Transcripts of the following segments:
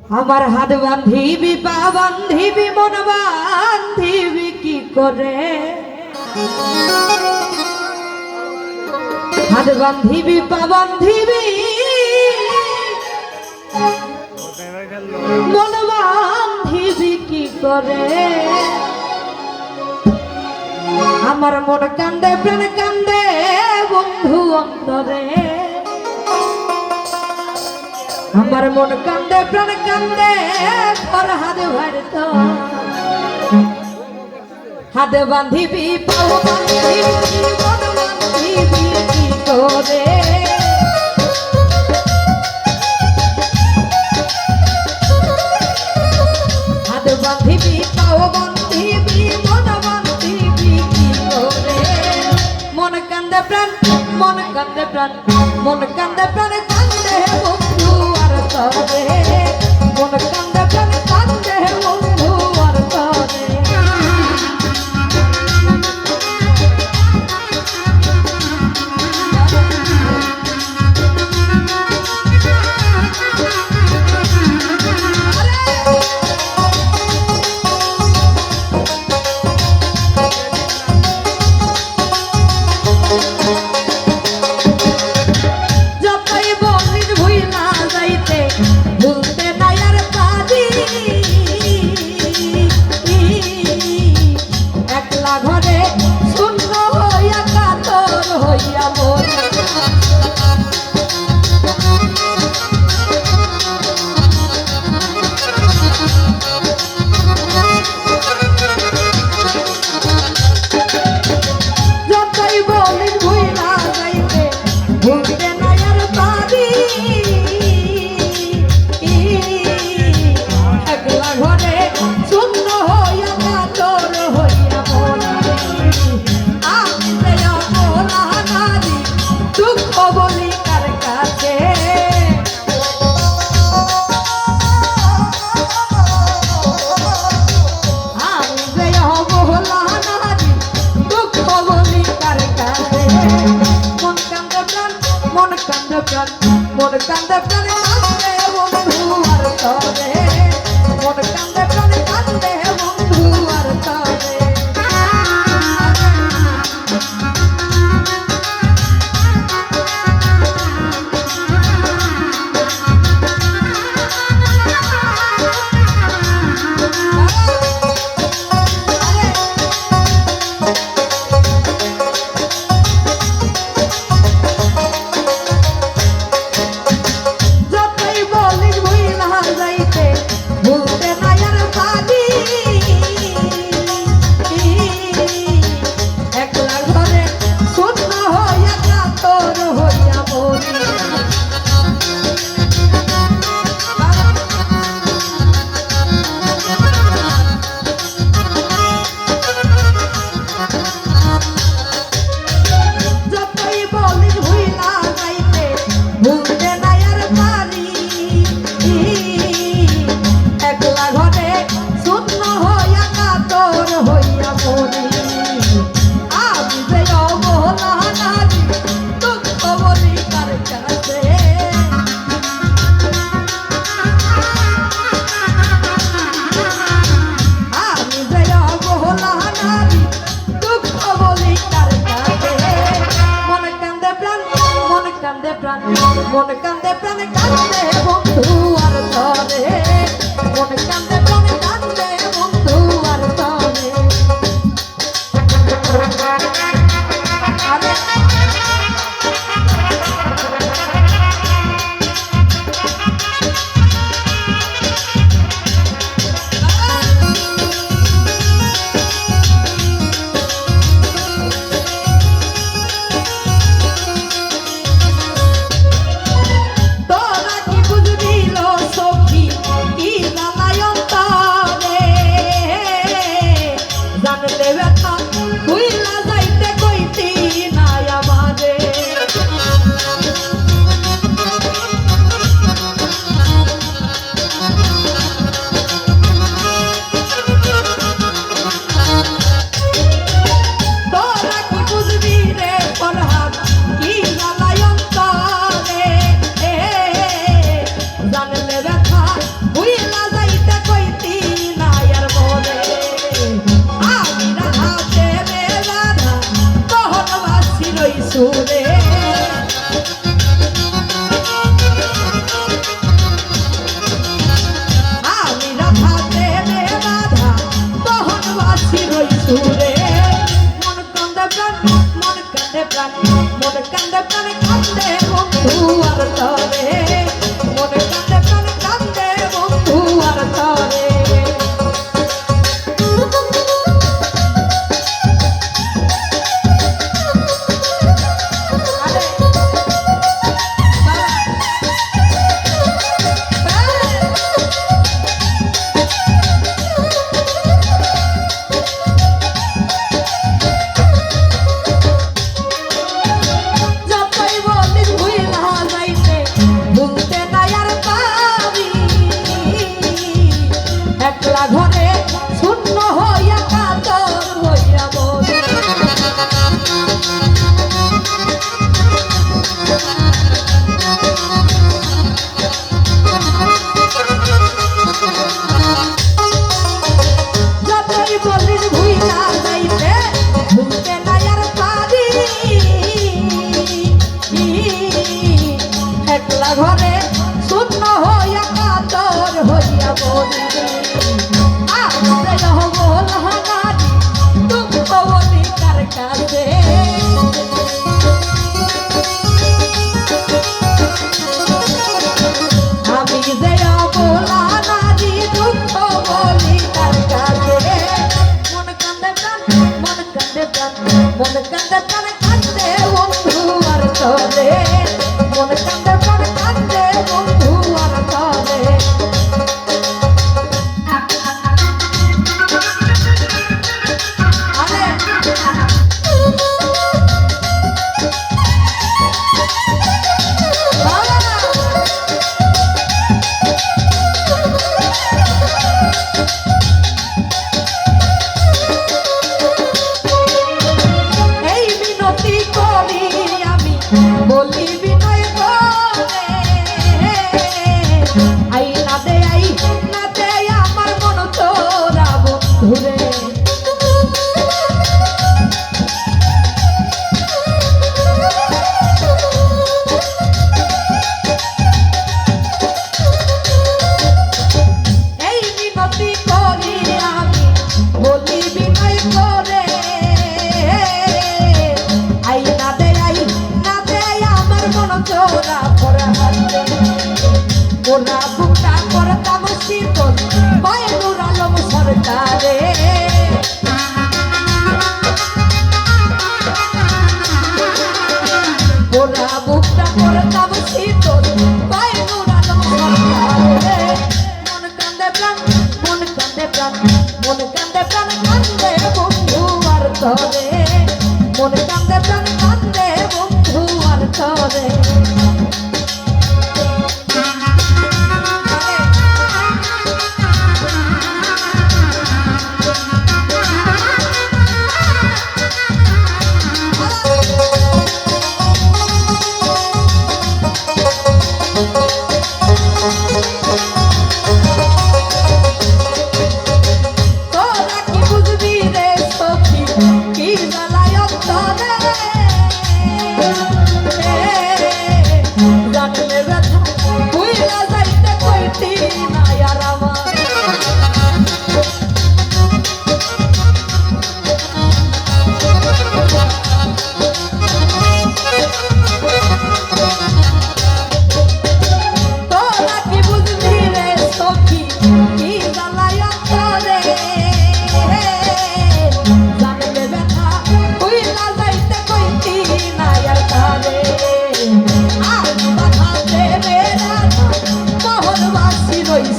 আমার হাত বান্ধিবি পা বান্ধিবি মন বান্ধিবি কি করে হাত বান্ধিবি পা বান্ধিবি মন বান্ধিবি কি করে আমার মন কান্দে প্রাণ কান্দে বন্ধু অন্তরে আমার মন কান্দে প্রাণ কান্দে পর হাত ভরত হাত বান্ধিবি পাও বান্ধিবি মন বান্ধিবি কি করে হাত বান্ধিবি পাও বান্ধিবি মন বান্ধিবি কি করে মন কান্দে প্রাণ মন কান্দে প্রাণ মন কান্দে প্রাণ কান্দে বন্ধু আর তরে মন কান্দে প্রাণ কান্দে বন্ধু আর তরে মন কান্দে প্রাণে কান্দে বন্ধু আর তরে মন কান্দে প্রাণে কান্দে বন্ধু আর তরে যতই বলিস ভুইলা যাইতে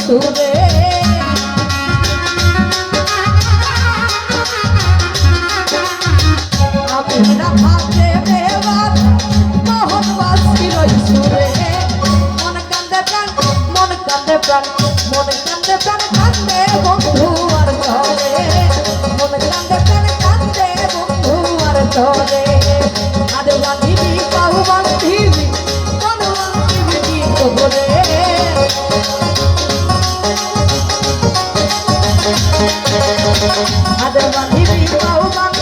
সুরে আমি রাধাতে বেবার মোহনবাসী রই সুরে মন কান্দে প্রাণ মন কান্দে প্রাণ মন কান্দে প্রাণ কান্দে বন্ধু আর ঘরে মন কান্দে প্রাণ কান্দে বন্ধু আর ঘরে আদ বাঁধিবি বাহু বাঁধিবি মন বাঁধিবি কি খবরে আদ বাঁধিবি বাহু বাঁধিবি